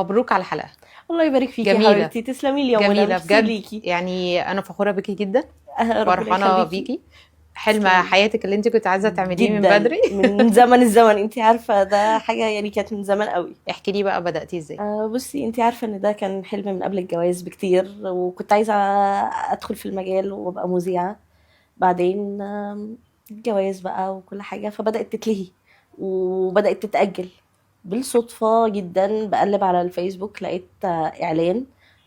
مبروك على الحلقه. الله يبارك فيكي يا جميله حبيبتي، تسلمي لي يا منى، جميله ميرسي بجد، ليكي. يعني انا فخوره بيكي جدا، ربنا فرحانه يخليكي. بيكي. حلم تسلمي حياتك اللي انت كنت عايزه تعمليه من جدا، بدري. من زمن الزمن، انت عارفه ده حاجه يعني كانت من زمان قوي. احكي لي بقى بداتي ازاي؟ بصي، انت عارفه ان ده كان حلم من قبل الجواز بكتير، وكنت عايزه ادخل في المجال وابقى مذيعه. بعدين الجواز بقى وكل حاجه فبدات تتلهي وبدات تتاجل. بالصدفه جدا بقلب على الفيسبوك لقيت اعلان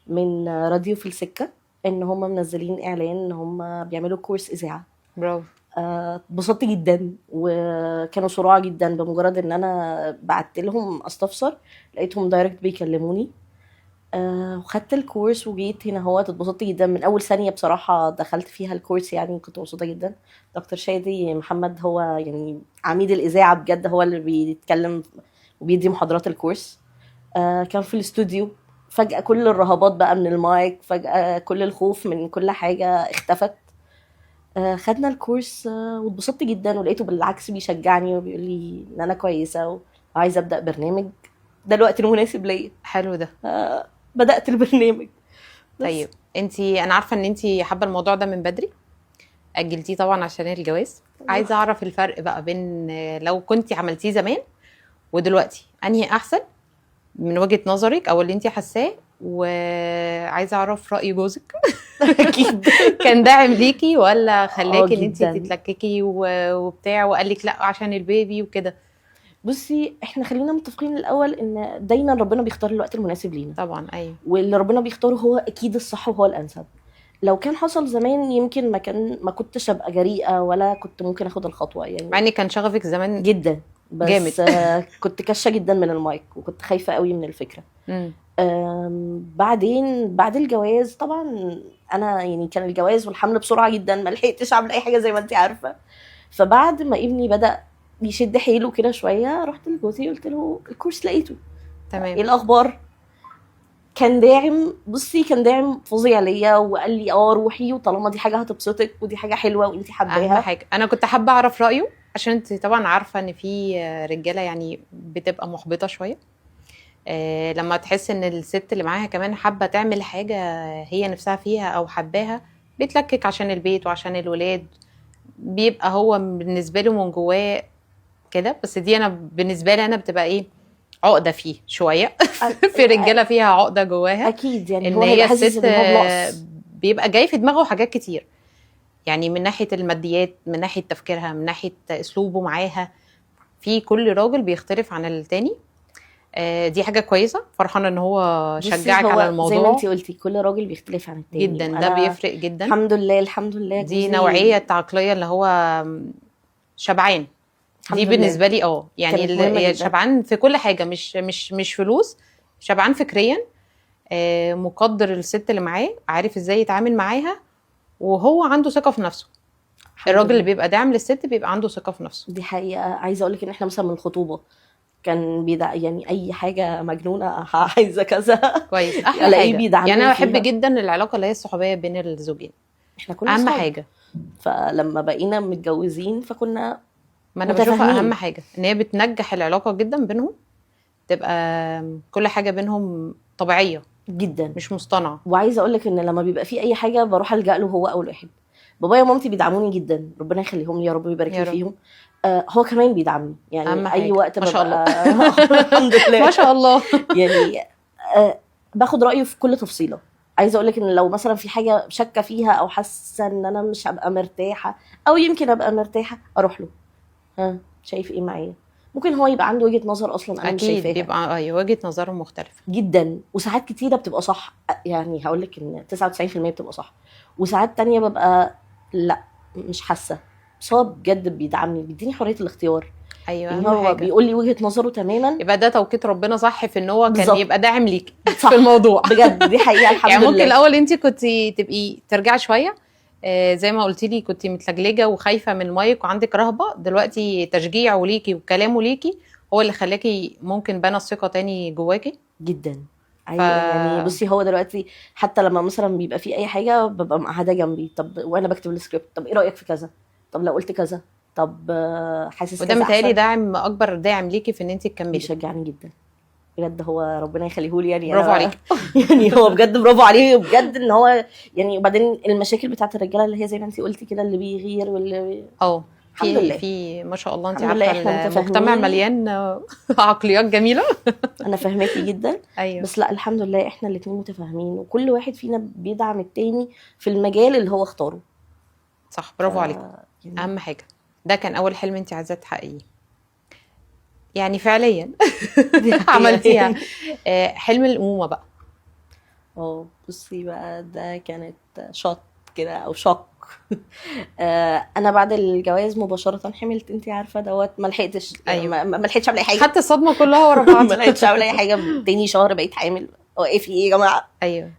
من راديو في السكه، ان هم منزلين اعلان ان هم بيعملوا كورس اذاعه. برافو. اتبسطت جدا وكانوا سرعة جدا، بمجرد ان انا بعت لهم استفسر لقيتهم دايركت بيكلموني. وخدت الكورس وجيت هنا. هو اتبسطت جدا من اول ثانية بصراحة دخلت فيها الكورس، يعني كنت مبسوطة جدا. دكتور شادي محمد هو يعني عميد الإذاعة بجد، هو اللي بيتكلم وبيدي محاضرات الكورس. كان في الاستوديو، فجأة كل الرهبات بقى من المايك، فجأة كل الخوف من كل حاجة اختفت. خدنا الكورس واتبسطت جدا، ولقيته بالعكس بيشجعني وبيقول لي ان انا كويسه وعايزه ابدا برنامج، ده الوقت المناسب ليا. حلو ده. بدات البرنامج بس. طيب انا عارفه ان انت حابه الموضوع ده من بدري، اجلتيه طبعا عشان الجواز. عايزه اعرف الفرق بقى بين لو كنت عملتيه زمان ودلوقتي، انهي احسن من وجهة نظرك او اللي انت حاساه؟ وعايزه اعرف رأي جوزك. اكيد. كان داعم ليكي ولا خلاكي ان انت جدا. تتلككي وبتاع وقال لك لا عشان البيبي وكده؟ بصي، احنا خلينا متفقين الاول ان دايما ربنا بيختار الوقت المناسب لينا، طبعا ايوه. واللي ربنا بيختاره هو اكيد الصح وهو الانسب. لو كان حصل زمان يمكن ما كنتش ابقى جريئه ولا كنت ممكن اخد الخطوه مع يعني. ان كان شغفك زمان جدا، جامد. بس كنت كشه جدا من المايك وكنت خايفه قوي من الفكره. مم. بعدين بعد الجواز طبعا انا يعني كان الجواز والحمل بسرعه جدا، ما لحقتش اعمل اي حاجه زي ما انت عارفه. فبعد ما ابني بدا بيشد حيله كده شويه، رحت لجوزي قلت له الكورس لقيته، ايه تمام. الاخبار؟ كان داعم، بصي كان داعم فظيع ليا، وقال لي روحي، وطالما دي حاجه هتبسطك ودي حاجه حلوه وانت اهم حباها. حاجه انا كنت حابه اعرف رايه، عشان انت طبعا عارفه ان في رجاله يعني بتبقى محبطه شويه لما تحس ان الست اللي معاها كمان حابه تعمل حاجه هي نفسها فيها او حباها، بيتلكك عشان البيت وعشان الولاد، بيبقى هو بالنسبه له من جواه كده. بس دي انا بالنسبه لي انا بتبقى ايه، عقده فيه شويه. في رجاله فيها عقده جواها اكيد، يعني ان هو هي هيبقى حاسس الست ان هو بنقص. بيبقى جاي في دماغه حاجات كتير، يعني من ناحيه الماديات، من ناحيه تفكيرها، من ناحيه اسلوبه معاها. في كل راجل بيختلف عن التاني. دي حاجه كويسه، فرحانه ان هو بصي، شجعك على هو زي ما الموضوع انتي قلتي كل راجل بيختلف عن التاني، جدا. ده وانا بيفرق جدا. الحمد لله الحمد لله دي جوزي نوعيه عقليه اللي هو شبعان. دي الحمد لله بالنسبه لي يعني كانت مهمه جدا. شبعان في كل حاجه، مش فلوس، شبعان فكريا. مقدر الست اللي معاه، عارف ازاي يتعامل معاها، وهو عنده ثقه في نفسه. الحمد الراجل اللي لله بيبقى داعم للست بيبقى عنده ثقه في نفسه. دي حقيقه. عايزه اقول لك ان احنا مثلا من الخطوبه كان يعني اي حاجه مجنونه عايزه كذا كويس، احلى الاقيه حاجه. بيدعمني يعني انا بحب فيها. جدا العلاقه اللي هي الصحوبيه بين الزوجين، احنا كنا اهم اصحاب، حاجه. فلما بقينا متجوزين فكنا ما انا بشوفها اهم متفاهمين حاجه، ان هي بتنجح العلاقه جدا بينهم، تبقى كل حاجه بينهم طبيعيه جدا. مش مصطنعه. وعايزه اقول لك ان لما بيبقى في اي حاجه بروح الجا له هو اول واحد. بابايا ومامتي بيدعموني جدا، ربنا يخليهم لي يا رب ويبارك يا لي رب. فيهم. هو كمان بيدعمني، اهم يعني اي حاجه وقت ما شاء الله. ببقى الحمد لله ما شاء الله. يعني باخد رايه في كل تفصيله. عايزه اقول لك ان لو مثلا في حاجه شاكه فيها او حاسه ان انا مش هبقى مرتاحه او يمكن ابقى مرتاحه، اروح له، شايف ايه معايا؟ ممكن هو يبقى عنده وجهه نظر اصلا انا مش اكيد شايفاها بيبقى وجهه نظرهم مختلفه جدا، وساعات كتيره بتبقى صح. يعني هقول لك ان 99% بتبقى صح، وساعات تانية ببقى لا مش حاسه. بس هو بجد بيدعمني، بيديني حريه الاختيار. ايوه يعني اهم هو حاجه. بيقول لي وجهه نظره تماما. يبقى ده توقيت ربنا صح في ان هو كان بالظبط. يبقى داعم ليك صح في الموضوع. بجد، دي حقيقه الحمد يعني ممكن لله. الاول انت كنت تبقي ترجعي شويه، زي ما قلتي لي كنت متلجلجه وخايفه من المايك وعندك رهبه، دلوقتي تشجيعه ليكي وكلامه ليكي هو اللي خلاكي ممكن بنى الثقه تاني جواكي جدا. يعني بصي، هو دلوقتي حتى لما مثلا بيبقى في اي حاجه ببقى مقعده جنبي، طب وانا بكتب السكريبت، طب ايه رايك في كذا، طب لو قلت كذا، طب حاسس وده كذا متهيألي احسن. داعم اكبر داعم ليكي في ان انت تكملي. بيشجعني جدا بجد هو ربنا يخليهولي يعني برافو عليك. يعني هو بجد برافو عليه بجد ان هو يعني. وبعدين المشاكل بتاعت الرجاله اللي هي زي ما انت قلتي كده، اللي بيغير واللي الحمد في لله في ما شاء الله، انت الحمد لله عارفه احنا المجتمع متفاهمين. مليان عقليات جميله. انا فاهماكي جدا. ايوه بس لا الحمد لله احنا الاتنين متفاهمين، وكل واحد فينا بيدعم التاني في المجال اللي هو اختاره. صح، ف برافو عليكم. يعني اهم حاجه، ده كان اول حلم انت عايزاه تحققيه يعني فعليا دي حقيقة عملتيها. يعني. حلم الامومه بقى. بصي بقى ده كانت شوت كده او شوك. انا بعد الجواز مباشره حملت، انت عارفه دوت، ما لحقتش يعني ايوه، ما لحقتش اعمل اي حاجه. خدت الصدمه كلها ورا بعض. ما لحقتش اعمل اي حاجه. تاني شهر بقيت حامل. هو ايه في ايه يا جماعه؟ ايوه،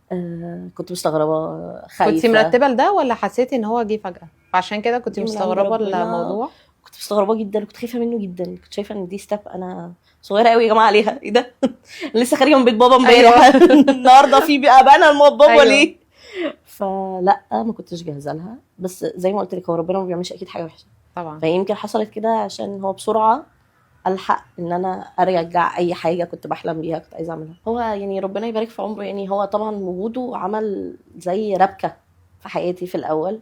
كنت مستغربه كنت خايفه. مرتبه لده ولا حسيتي ان هو جه فجاه عشان كده كنت دي من عند مستغربه ربنا. الموضوع؟ كنت مستغربه جدا، كنت خايفه منه جدا، كنت شايفه ان دي ستيب انا صغيره قوي يا جماعه عليها. ايه ده؟ أنا لسه خارجه من بيت بابا امبارح. النهارده في بقى بقى الموضوع بابا ايوه ليه؟ فلا ما كنتش جاهزه لها. بس زي ما قلت لك هو ربنا ما بيعملش اكيد حاجه وحشه. طبعا. فيمكن حصلت كده عشان هو بسرعه الحق ان انا ارجع اي حاجه كنت بحلم بيها كنت عايزه اعملها. هو يعني ربنا يبارك في عمره، يعني هو طبعا وجوده عمل زي ربكه في حياتي في الاول.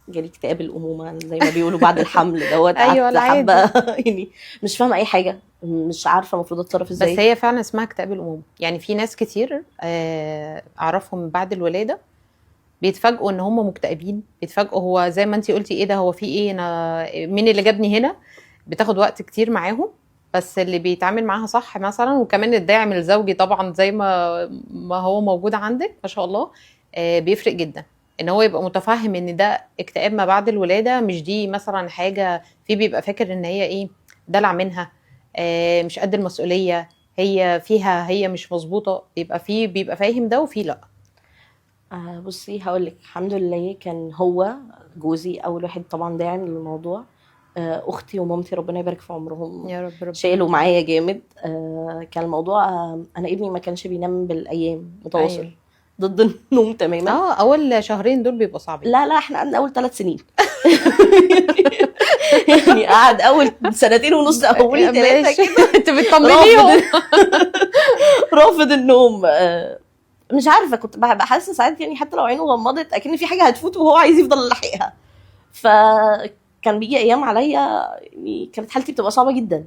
جالي اكتئاب الامومه زي ما بيقولوا بعد الحمل دوت. ايوه قعدت العادي. حبه يعني مش فاهمه اي حاجه، مش عارفه المفروض اتصرف ازاي. بس هي فعلا اسمها اكتئاب الامومه، يعني في ناس كتير اعرفهم بعد الولاده بيتفاجئوا ان هم مكتئبين، بيتفاجئوا هو زي ما انتي قلتي ايه ده، هو في ايه، انا مين اللي جابني هنا. بتاخد وقت كتير معاهم، بس اللي بيتعامل معاها صح مثلا، وكمان الداعم الزوجي طبعا زي ما هو موجود عندك ما شاء الله، بيفرق جدا. ان هو يبقى متفهم ان ده اكتئاب ما بعد الولاده، مش دي مثلا حاجه في بيبقى فاكر ان هي ايه، دلع منها، مش قد المسؤوليه، هي فيها هي مش مظبوطه، بيبقى فاهم ده وفي لا. بصي هقول لك الحمد لله كان هو جوزي اول واحد طبعا داعم للموضوع. اختي ومامتي ربنا يبارك في عمرهم يا رب ربنا شالوا يديم. معايا جامد. كان الموضوع انا ابني ما كانش بينام بالايام متواصل. ايوه ضد النوم تماما. اول شهرين دول بيبقوا صعبين. لا احنا قعدنا اول 3 سنين. يعني قعد اول 2.5 سنين اول 3 ماشي. كده انت بتطمنيهم. رافض النوم. مش عارفه كنت بحس ساعات يعني حتى لو عينه غمضت اكن في حاجه هتفوت وهو عايز يفضل لاحقها. فكان بيجي ايام عليا يعني كانت حالتي بتبقى صعبه جدا.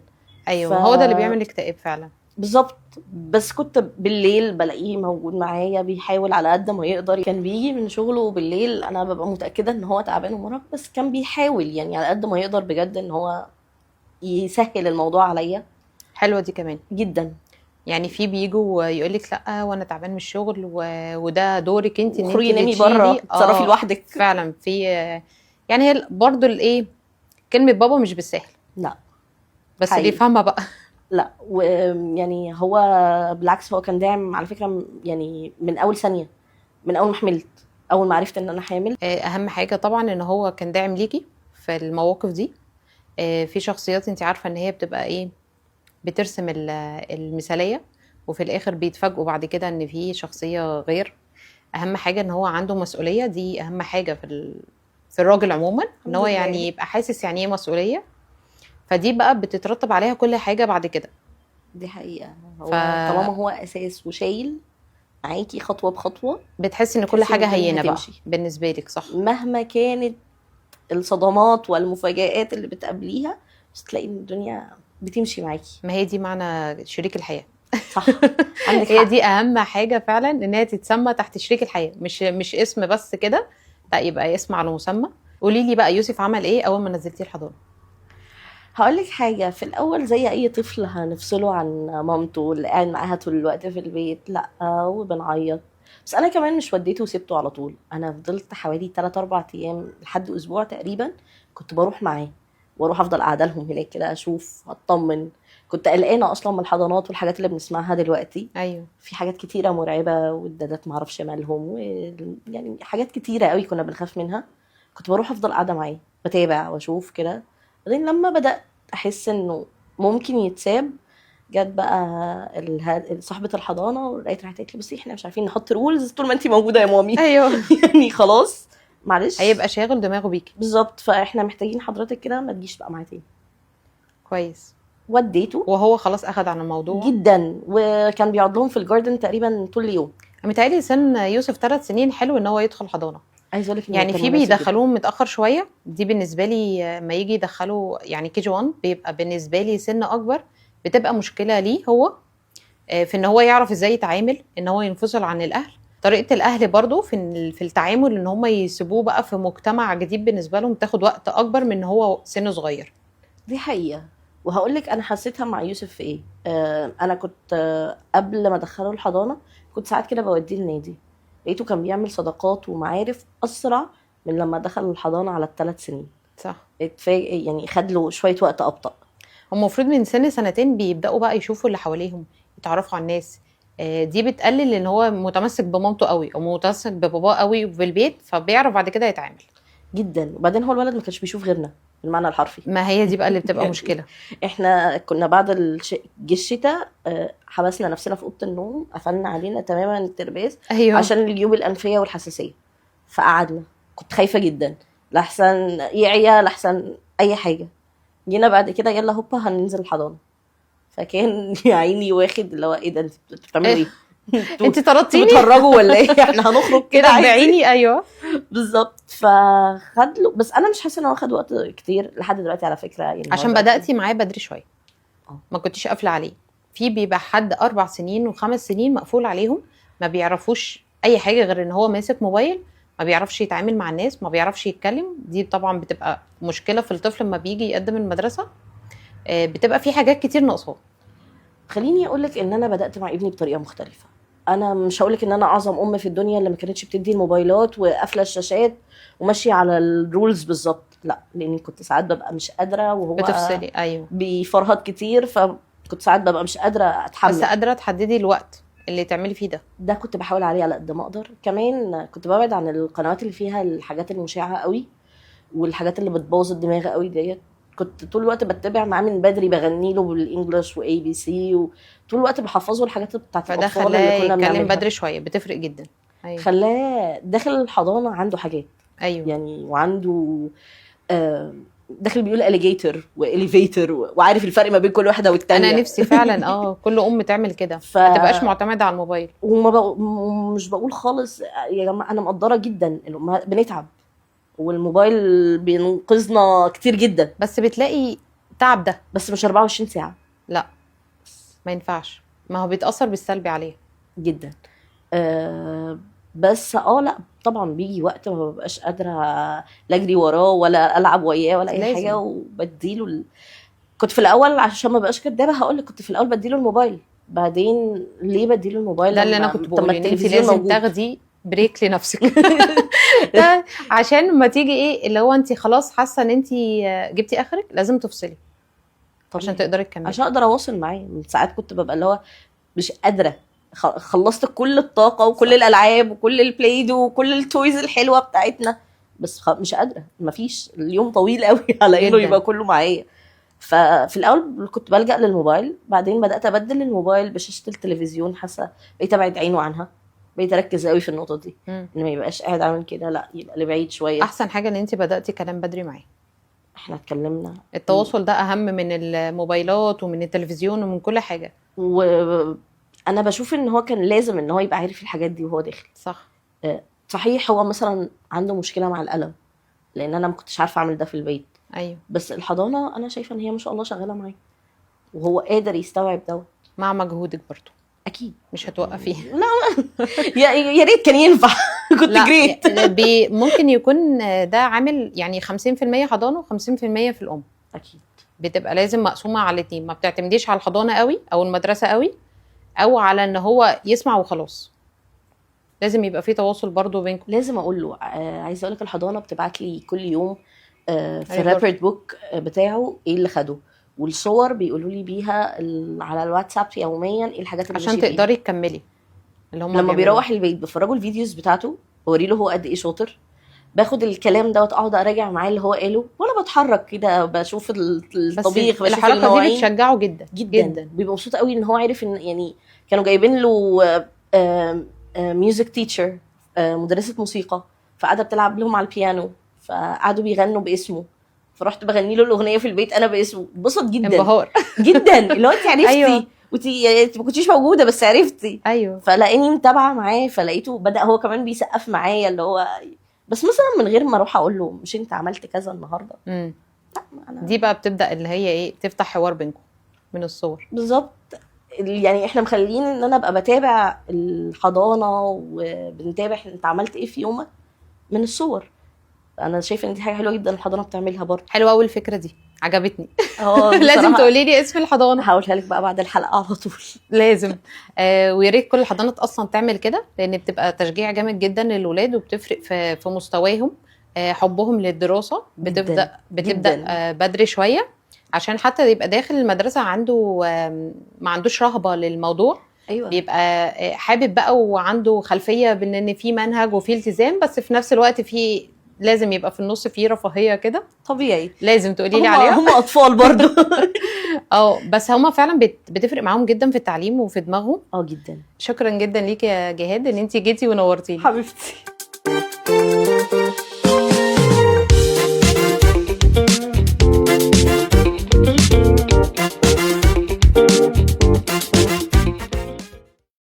ايوه هو ده اللي بيعمل اكتئاب فعلا. بالظبط. بس كنت بالليل بلاقيه موجود معايا بيحاول على قد ما يقدر. كان بيجي من شغله بالليل انا ببقى متاكده ان هو تعبان ومرهق، بس كان بيحاول يعني على قد ما يقدر بجد ان هو يسهل الموضوع عليا حلوه دي كمان جدا. يعني في بيجوا يقول لك لا وانا تعبان من الشغل وده دورك انت ان انت خروجي اللي نامي بره تشيلي. اتصرفي لوحدك. فعلا في يعني هي برضو الايه، كلمه بابا مش بالسهل، لا بس اللي حقيقي يفهمها بقى. لا. ويعني هو بالعكس هو كان داعم على فكره يعني من اول ثانيه، من اول ما حملت، اول ما عرفت ان انا حامل. اهم حاجه طبعا ان هو كان داعم ليكي في المواقف دي. في شخصيات انت عارفه ان هي بتبقى ايه، بترسم المثاليه، وفي الاخر بيتفاجئوا بعد كده ان في شخصيه غير. اهم حاجه ان هو عنده مسؤوليه، دي اهم حاجه في الراجل عموما، ان هو الحمد لله. يعني يبقى حاسس يعني ايه مسؤوليه، فدي بقى بتترتب عليها كل حاجه بعد كده. دي حقيقه. هو طالما هو اساس وشايل معاكي خطوه بخطوه بتحسي ان كل تحسي ان حاجه الدنيا هينه بقى هتمشي بالنسبه لك. صح، مهما كانت الصدمات والمفاجآت اللي بتقابليها، بس تلاقي ان الدنيا بتمشي معاكي. ما هي دي معنى شريك الحياه. صح عندك هي حق. دي اهم حاجه فعلا، ان هي تتسمى تحت شريك الحياه، مش اسم بس كده، لا يبقى اسم على مسمى. قولي لي بقى يوسف عمل ايه اول ما نزلتيه الحضانه؟ هقولك حاجة، في الأول زي أي طفل هنفصله عن مامته اللي قاعد معاها طول الوقت في البيت، لأ وبنعيط. بس أنا كمان مش وديته وسبته على طول، أنا فضلت حوالي 3-4 أيام لحد أسبوع تقريبا كنت بروح معاه، واروح افضل قاعده لهم هناك كده اشوف اطمن. كنت قلقانه اصلا من الحضانات والحاجات اللي بنسمعها دلوقتي. ايوه في حاجات كتيره مرعبه والدادات معرفش مالهم يعني حاجات كتيره قوي كنا بنخاف منها. كنت بروح افضل قاعده معاه بتابع واشوف كده. بعدين لما بدات احس انه ممكن يتساب، جت بقى صاحبه الحضانه ولقيت راحت قالت لي بصي احنا مش عارفين نحط رولز طول ما انت موجوده يا مامي. ايوه يعني خلاص معلش هيبقى شاغل دماغه بيكي. بالظبط، فاحنا محتاجين حضرتك كده ما تجيش بقى معايا تاني. كويس. وديته وهو خلاص اخد عن الموضوع جدا، وكان بيقعد لهم في الجاردن تقريبا طول اليوم. متهيألي سن يوسف 3 سنين حلو ان هو يدخل حضانه. عايز اقول لك يعني في بيدخلوهم متاخر شويه، دي بالنسبه لي ما يجي يدخلوا يعني كي جي 1 بيبقى بالنسبه لي سن اكبر، بتبقى مشكله ليه هو في ان هو يعرف ازاي يتعامل، ان هو ينفصل عن الاهل، طريقه الاهل برضو في التعامل، ان هم يسيبوه بقى في مجتمع جديد بالنسبه لهم تاخد وقت اكبر من ان هو سنه صغير. دي حقيقه. وهقول لك انا حسيتها مع يوسف في ايه. انا كنت قبل ما ادخله الحضانه كنت ساعات كده بوديه النادي، لقيته كان بيعمل صداقات ومعارف اسرع من لما دخل الحضانه على ال3 سنين. صح. يعني خد له شويه وقت ابطا. هم المفروض من سن 2 بيبداوا بقى يشوفوا اللي حواليهم، يتعرفوا على الناس. دي بتقلل ان هو متمسك بمامته قوي او متمسك بباباه قوي في البيت، فبيعرف بعد كده يتعامل جدا. وبعدين هو الولد ما كانش بيشوف غيرنا بالمعنى الحرفي. ما هي دي بقى اللي بتبقى يعني مشكله. احنا كنا بعد جه الشتاء حبسنا نفسنا في اوضه النوم، قفلنا علينا تماما الترباس ايوه عشان الجيوب الانفيه والحساسيه. فقعدنا، كنت خايفه جدا لحسن يعيا لحسن اي حاجه. جينا بعد كده يلا هوبا هننزل الحضانه، فكان يا عيني واخد اللي هو ايه ده، انت بتعملوا ايه؟ انت طردتيني بتهرجوا ولا ايه؟ احنا هنخرج كده عادي. بعيني. ايوه بالظبط. فخد له، بس انا مش حاسه ان هو خد وقت كتير لحد دلوقتي على فكره. يعني عشان بداتي معاه بدري شويه، اه. ما كنتش قافله عليه. في بيبقى حد 4 سنين و5 سنين مقفول عليهم، ما بيعرفوش اي حاجه غير ان هو ماسك موبايل، ما بيعرفش يتعامل مع الناس، ما بيعرفش يتكلم. دي طبعا بتبقى مشكله في الطفل لما بيجي يقدم المدرسه. بتبقى في حاجات كتير ناقصاه. خليني اقول لك ان انا بدات مع ابني بطريقه مختلفه. انا مش هقول لك ان انا اعظم ام في الدنيا اللي ما كانتش بتدي الموبايلات وقافله الشاشات وماشيه على الرولز بالظبط، لا، لاني كنت ساعات ببقى مش قادره وهو بتفصلي. ايوه بيفرهد كتير، فكنت ساعات ببقى مش قادره اتحمل. بس قادره تحددي الوقت اللي تعملي فيه ده. كنت بحاول عليه على قد ما اقدر. كمان كنت ببعد عن القنوات اللي فيها الحاجات المشعه قوي والحاجات اللي بتبوظ الدماغ قوي ديت. كنت طول الوقت بتابع معاه من بدري، بغني له بالانجلش واي بي سي، وطول الوقت بحفظه الحاجات بتاعت فده الاطفال خلاه اللي كنا يتكلم بنعملها. بدري شويه، بتفرق جدا. ايوه خلاه داخل الحضانه عنده حاجات. ايوه يعني وعنده داخل بيقول اليجيتور واليفيتور وعارف الفرق ما بين كل واحده والتانيه. انا نفسي فعلا كل ام تعمل كده، ما تبقاش معتمده على الموبايل. مش بقول خالص يا جماعه، انا مقدره جدا الامهات بنتعب والموبايل بينقذنا كتير جدا، بس بتلاقي تعب ده، بس مش 24 ساعه. لا ما ينفعش، ما هو بيتاثر بالسلبي عليه جدا. بس لا طبعا بيجي وقت ما ببقاش قادره لا اجري وراه ولا العب وياه ولا اي لازم. حاجه، وبديله كنت في الاول عشان ما بقاش كدابه هقول لك كنت في الاول بديله الموبايل. بعدين ليه بديله الموبايل؟ ده اللي انا كنت طب ما بقول ان انت التلفزيون لازم موجود. تاخدي بريك لنفسك. ده عشان ما تيجي ايه اللي هو انت خلاص حاسه ان انت جبتي اخرك، لازم تفصلي عشان تقدري تكملي، عشان اقدر اواصل معاه. من ساعات كنت ببقى اللي هو مش قادره، خلصت كل الطاقه وكل الالعاب وكل البلايدو وكل التويز الحلوه بتاعتنا، بس مش قادره، مفيش، اليوم طويل قوي على انه يبقى كله معايا. ففي الاول كنت بلجأ للموبايل، بعدين بدات ابدل الموبايل بشاشه التلفزيون. حاسه بقيت ابعد عينه عنها، بقيت اركز قوي في النقطه دي، ان ما يبقاش قاعد عامل كده، لا يبقى لبعيد شويه. احسن حاجه ان انت بداتي كلام بدري معاه. احنا اتكلمنا، التواصل ده اهم من الموبايلات ومن التلفزيون ومن كل حاجه. وانا بشوف ان هو كان لازم ان هو يبقى عارف الحاجات دي وهو داخل. صح. صحيح هو مثلا عنده مشكله مع القلم، لان انا ما كنتش عارفه اعمل ده في البيت. ايوه بس الحضانه انا شايفه ان هي ما شاء الله شغاله معاه وهو قادر يستوعب ده. مع مجهودك برضو اكيد مش هتوقفيه. لا يا ريت كان ينفع. كنت جريت. ممكن يكون ده عامل يعني 50% حضانه و50% في الام. اكيد بتبقى لازم مقسومه على الاتنين، ما بتعتمديش على الحضانه قوي او المدرسه قوي او على ان هو يسمع وخلاص. لازم يبقى في تواصل برضو بينكم. لازم اقول له عايزه اقول لك الحضانه بتبعت لي كل يوم في الريبورت بوك بتاعه ايه اللي خده، والصور بيقولوا لي بيها على الواتساب يوميا ايه الحاجات اللي عشان تقدري تكملي اللي هم لما بيروح البيت بفرجوا الفيديوز بتاعته، بوري له هو قد ايه شاطر، باخد الكلام دوت اقعد اراجع معاه اللي هو قاله، وانا بتحرك كده بشوف الطبيخ، بشوف الحركه دي بتشجعه جدا جدا, جداً. بيبقى مبسوط قوي ان هو عارف ان يعني كانوا جايبين له ميوزك تيتشر، مدرسه موسيقى، فقاعده بتلعب لهم على البيانو، فقعدوا بيغنوا باسمه، فرحت بغني له الاغنيه في البيت انا باسمه، اتبسط جدا انبهار. جدا، اللي هو انت عرفتي أيوة. انت ما كنتيش موجوده بس عرفتي. ايوه فلاقيني متابعه معاه، فلقيته بدا هو كمان بيسقف معايا، اللي هو بس مثلا من غير ما اروح اقول له مش انت عملت كذا النهارده. أنا دي بقى بتبدا اللي هي ايه، تفتح حوار بينكم من الصور. بالظبط. يعني احنا مخلين ان انا ابقى بتابع الحضانه وبنتابع انت عملت ايه في يومك من الصور. انا شايفه ان دي حاجه حلوه جدا الحضانه بتعملها برضه. حلوه قوي الفكره دي، عجبتني. اه لازم بصراحة تقولي لي اسم الحضانه. هقولها لك بقى بعد الحلقه على طول. لازم. ويا ريت كل الحضانات اصلا تعمل كده، لان بتبقى تشجيع جامد جدا للولاد، وبتفرق في مستواهم. حبهم للدراسه بتبدا جداً. بدري شويه، عشان حتى يبقى داخل المدرسه عنده ما عندوش رهبه للموضوع. ايوه بيبقى حابب بقى، وعنده خلفيه بان ان في منهج وفي التزام، بس في نفس الوقت في لازم يبقى في النص في رفاهيه كده. طبيعي. لازم تقولي لي عليها. هم اطفال برضو. بس هما فعلا بتفرق معاهم جدا في التعليم وفي دماغهم. جدا. شكرا جدا ليكي يا جهاد ان انتي جيتي ونورتيني. حبيبتي.